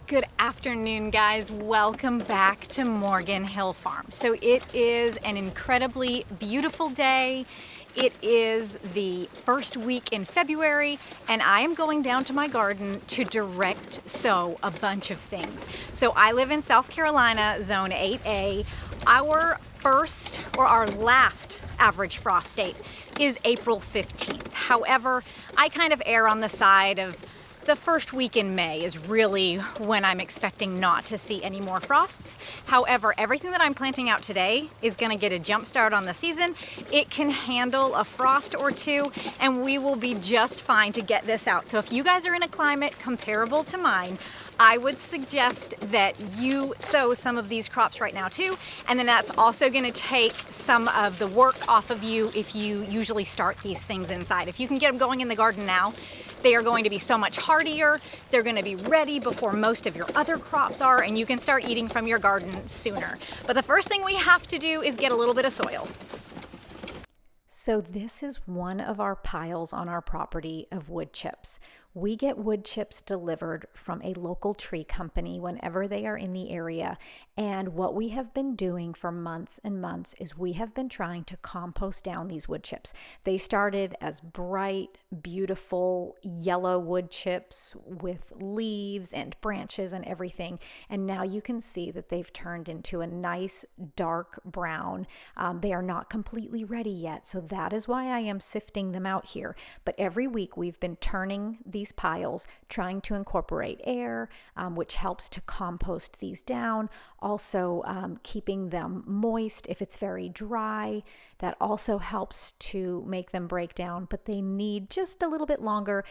Good afternoon, guys. Welcome back to Morgan Hill Farm. So it is an incredibly beautiful day. It is the first week in February, and I am going down to my garden to direct sow a bunch of things. So I live in South Carolina, zone 8A. Our first or our last average frost date is April 15th. However, I kind of err on the side of the first week in May is really when I'm expecting not to see any more frosts. However, everything that I'm planting out today is going to get a jump start on the season. It can handle a frost or two, and we will be just fine to get this out. So if you guys are in a climate comparable to mine, I would suggest that you sow some of these crops right now too, and then that's also going to take some of the work off of you if you usually start these things inside. If you can get them going in the garden now, they are going to be so much hardier. They're going to be ready before most of your other crops are, and you can start eating from your garden sooner. But the first thing we have to do is get a little bit of soil. So this is one of our piles on our property of wood chips. We get wood chips delivered from a local tree company whenever they are in the area. And what we have been doing for months and months is we have been trying to compost down these wood chips. They started as bright, beautiful yellow wood chips with leaves and branches and everything. And now you can see that they've turned into a nice dark brown. They are not completely ready yet, so that is why I am sifting them out here. But every week we've been turning these piles, trying to incorporate air, which helps to compost these down. Also keeping them moist if it's very dry. That also helps to make them break down, but they need just a little bit longer.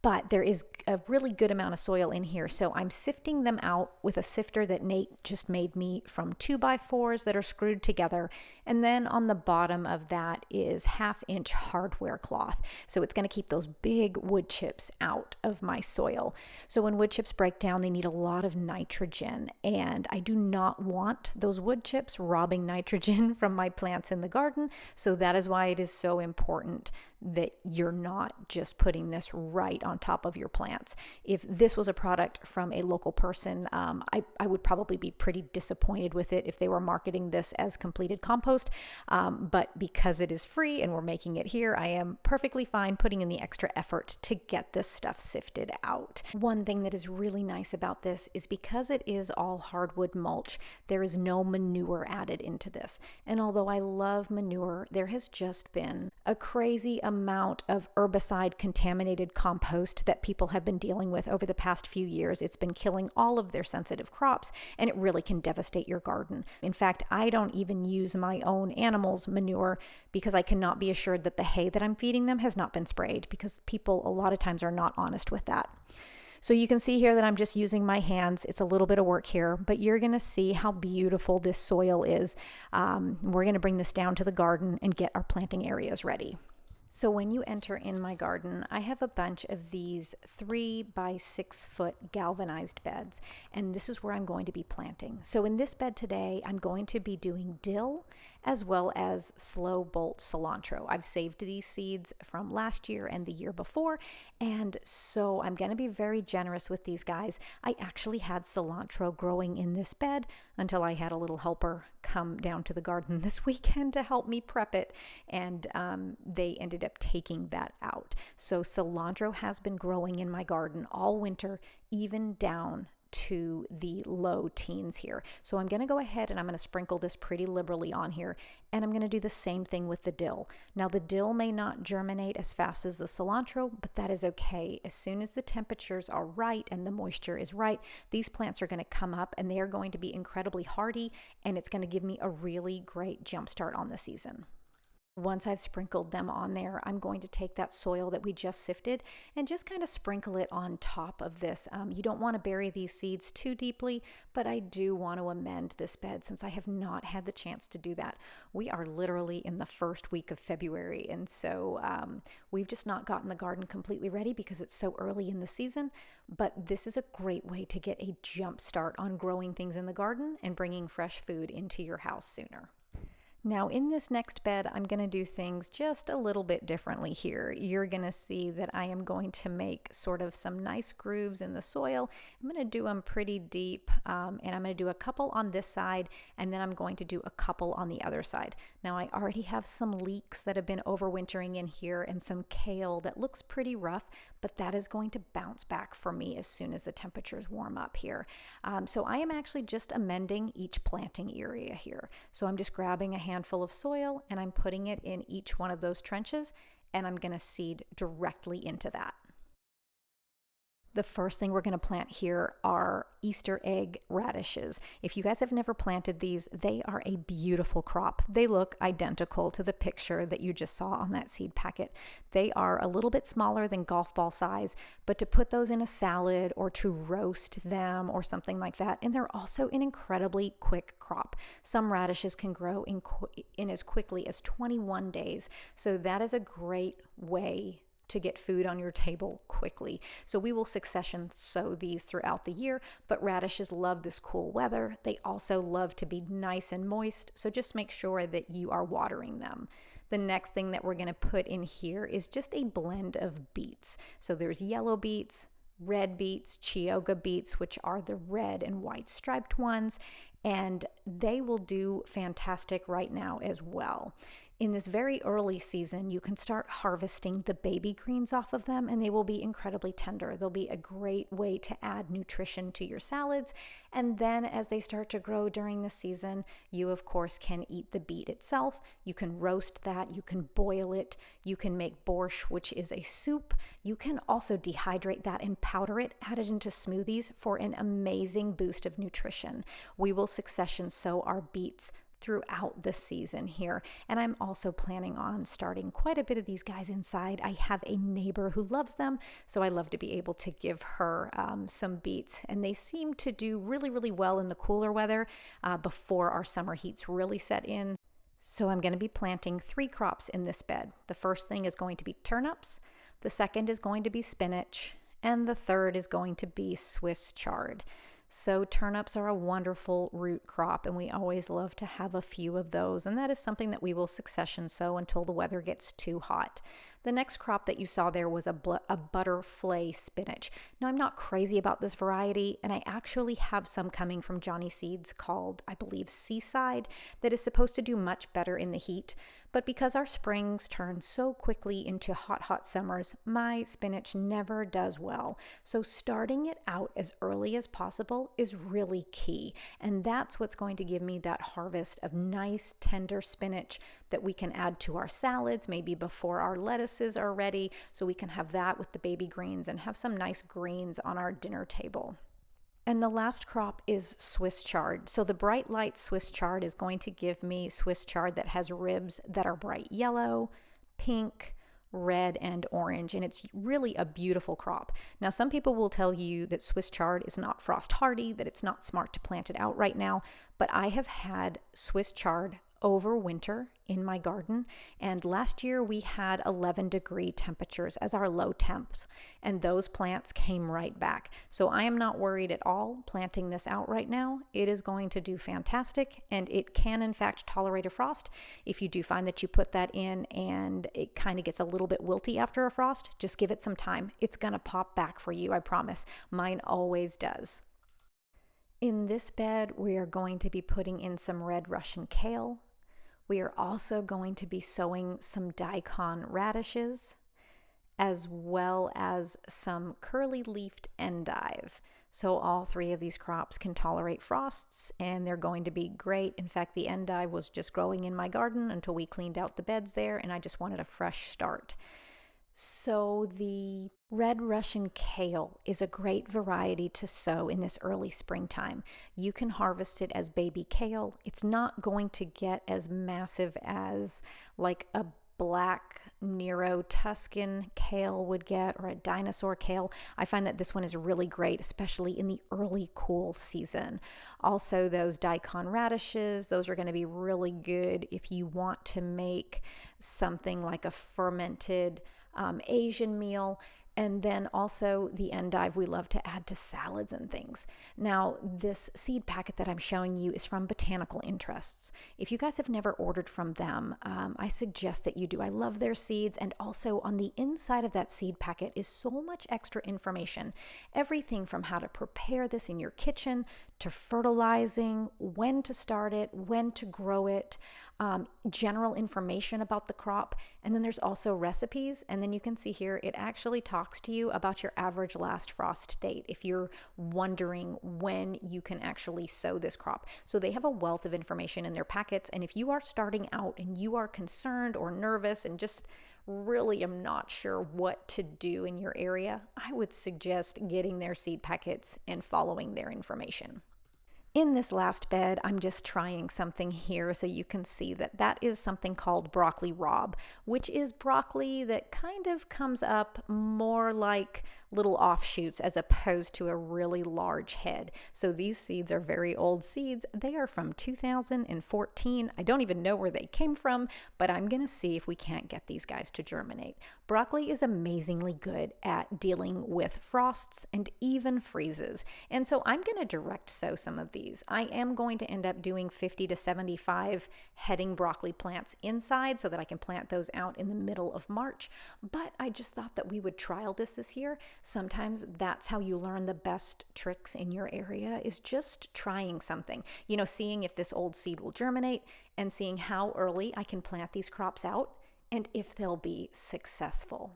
But there is a really good amount of soil in here. So I'm sifting them out with a sifter that Nate just made me from 2x4s that are screwed together. And then on the bottom of that is 1/2-inch hardware cloth. So it's going to keep those big wood chips out of my soil. So when wood chips break down, they need a lot of nitrogen. And I do not want those wood chips robbing nitrogen from my plants in the garden. So that is why it is so important that you're not just putting this right on top of your plants. If this was a product from a local person, I would probably be pretty disappointed with it if they were marketing this as completed compost. But because it is free and we're making it here, I am perfectly fine putting in the extra effort to get this stuff sifted out. One thing that is really nice about this is because it is all hardwood mulch, there is no manure added into this. And although I love manure, there has just been a crazy amount of herbicide contaminated compost that people have been dealing with over the past few years. It's been killing all of their sensitive crops, and it really can devastate your garden. In fact, I don't even use my own animals' manure because I cannot be assured that the hay that I'm feeding them has not been sprayed, because people a lot of times are not honest with that. So you can see here that I'm just using my hands. It's a little bit of work here, but you're going to see how beautiful this soil is. We're going to bring this down to the garden and get our planting areas ready. So when you enter in my garden, I have a bunch of these 3x6-foot galvanized beds, and this is where I'm going to be planting. So in this bed today, I'm going to be doing dill as well as slow bolt cilantro. I've saved these seeds from last year and the year before, and so I'm going to be very generous with these guys. I actually had cilantro growing in this bed until I had a little helper come down to the garden this weekend to help me prep it, and they ended up taking that out. So cilantro has been growing in my garden all winter, even down to the low teens here. So I'm going to go ahead and I'm going to sprinkle this pretty liberally on here, and I'm going to do the same thing with the dill. Now the dill may not germinate as fast as the cilantro, but that is okay. As soon as the temperatures are right and the moisture is right, these plants are going to come up and they are going to be incredibly hardy, and it's going to give me a really great jump start on the season. Once I've sprinkled them on there, I'm going to take that soil that we just sifted and just kind of sprinkle it on top of this. You don't want to bury these seeds too deeply, but I do want to amend this bed since I have not had the chance to do that. We are literally in the first week of February, and so we've just not gotten the garden completely ready because it's so early in the season, but this is a great way to get a jump start on growing things in the garden and bringing fresh food into your house sooner. Now in this next bed, I'm going to do things just a little bit differently here. You're going to see that I am going to make sort of some nice grooves in the soil. I'm going to do them pretty deep, and I'm going to do a couple on this side, and then I'm going to do a couple on the other side. Now I already have some leeks that have been overwintering in here and some kale that looks pretty rough, but that is going to bounce back for me as soon as the temperatures warm up here. So I am actually just amending each planting area here. So I'm just grabbing a handful of soil and I'm putting it in each one of those trenches, and I'm going to seed directly into that. The first thing we're going to plant here are Easter egg radishes. If you guys have never planted these, they are a beautiful crop. They look identical to the picture that you just saw on that seed packet. They are a little bit smaller than golf ball size, but to put those in a salad or to roast them or something like that, and they're also an incredibly quick crop. Some radishes can grow in as quickly as 21 days, so that is a great way to get food on your table quickly. So we will succession sow these throughout the year, but radishes love this cool weather. They also love to be nice and moist, so just make sure that you are watering them. The next thing that we're going to put in here is just a blend of beets. So there's yellow beets, red beets, Chioggia beets, which are the red and white striped ones, and they will do fantastic right now as well. In this very early season, you can start harvesting the baby greens off of them, and they will be incredibly tender. They'll be a great way to add nutrition to your salads. And then as they start to grow during the season, you of course can eat the beet itself. You can roast that, you can boil it, you can make borscht, which is a soup. You can also dehydrate that and powder it, add it into smoothies for an amazing boost of nutrition. We will succession sow our beets throughout the season here, and I'm also planning on starting quite a bit of these guys inside. I have a neighbor who loves them, so I love to be able to give her some beets, and they seem to do really well in the cooler weather before our summer heats really set in. So I'm going to be planting 3 crops in this bed. The first thing is going to be turnips, the second is going to be spinach, and the third is going to be Swiss chard. So turnips are a wonderful root crop, and we always love to have a few of those, and that is something that we will succession sow until the weather gets too hot. The next crop that you saw there was a butterfly spinach. Now, I'm not crazy about this variety, and I actually have some coming from Johnny Seeds called, I believe, Seaside, that is supposed to do much better in the heat. But because our springs turn so quickly into hot summers, my spinach never does well. So starting it out as early as possible is really key. And that's what's going to give me that harvest of nice, tender spinach that we can add to our salads, maybe before our lettuces are ready, so we can have that with the baby greens and have some nice greens on our dinner table. And the last crop is Swiss chard. So the bright light Swiss chard is going to give me Swiss chard that has ribs that are bright yellow, pink, red, and orange, and it's really a beautiful crop. Now, some people will tell you that Swiss chard is not frost hardy, that it's not smart to plant it out right now, but I have had Swiss chard over winter in my garden, and last year we had 11-degree temperatures as our low temps, and those plants came right back. So I am not worried at all planting this out right now. It is going to do fantastic, and it can in fact tolerate a frost. If you do find that you put that in and it kind of gets a little bit wilty after a frost, just give it some time. It's gonna pop back for you, I promise. Mine always does. In this bed, we are going to be putting in some red Russian kale. We are also going to be sowing some daikon radishes, as well as some curly-leafed endive. So all 3 of these crops can tolerate frosts, and they're going to be great. In fact, the endive was just growing in my garden until we cleaned out the beds there, and I just wanted a fresh start. So the red Russian kale is a great variety to sow in this early springtime. You can harvest it as baby kale. It's not going to get as massive as like a black Nero Tuscan kale would get, or a dinosaur kale. I find that this one is really great, especially in the early cool season. Also, those daikon radishes, those are going to be really good if you want to make something like a fermented Asian meal. And then also the endive we love to add to salads and things. Now, this seed packet that I'm showing you is from Botanical Interests. If you guys have never ordered from them, I suggest that you do. I love their seeds, and also on the inside of that seed packet is so much extra information. Everything from how to prepare this in your kitchen, to fertilizing, when to start it, when to grow it, general information about the crop, and then there's also recipes. And then you can see here, it actually talks to you about your average last frost date if you're wondering when you can actually sow this crop. So they have a wealth of information in their packets, and if you are starting out and you are concerned or nervous and just really am not sure what to do in your area, I would suggest getting their seed packets and following their information. In this last bed, I'm just trying something here so you can see that that is something called broccoli raab, which is broccoli that kind of comes up more like little offshoots as opposed to a really large head. So these seeds are very old seeds. They are from 2014. I don't even know where they came from, but I'm going to see if we can't get these guys to germinate. Broccoli is amazingly good at dealing with frosts and even freezes. And so I'm going to direct sow some of these. I am going to end up doing 50 to 75 heading broccoli plants inside so that I can plant those out in the middle of March. But I just thought that we would trial this year. Sometimes that's how you learn the best tricks in your area, is just trying something. You know, seeing if this old seed will germinate and seeing how early I can plant these crops out and if they'll be successful.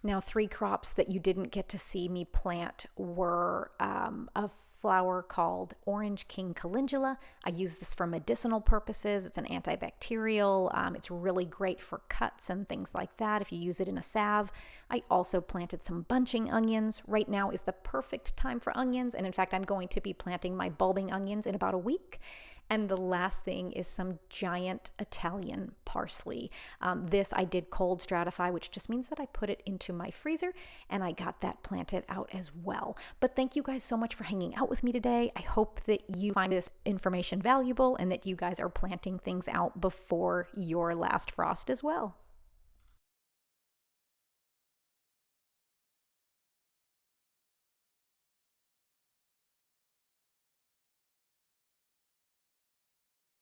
Now, 3 crops that you didn't get to see me plant were a flower called Orange King Calendula. I use this for medicinal purposes. It's an antibacterial. It's really great for cuts and things like that if you use it in a salve. I also planted some bunching onions. Right now is the perfect time for onions, and in fact, I'm going to be planting my bulbing onions in about a week. And the last thing is some giant Italian parsley. This I did cold stratify, which just means that I put it into my freezer, and I got that planted out as well. But thank you guys so much for hanging out with me today. I hope that you find this information valuable and that you guys are planting things out before your last frost as well.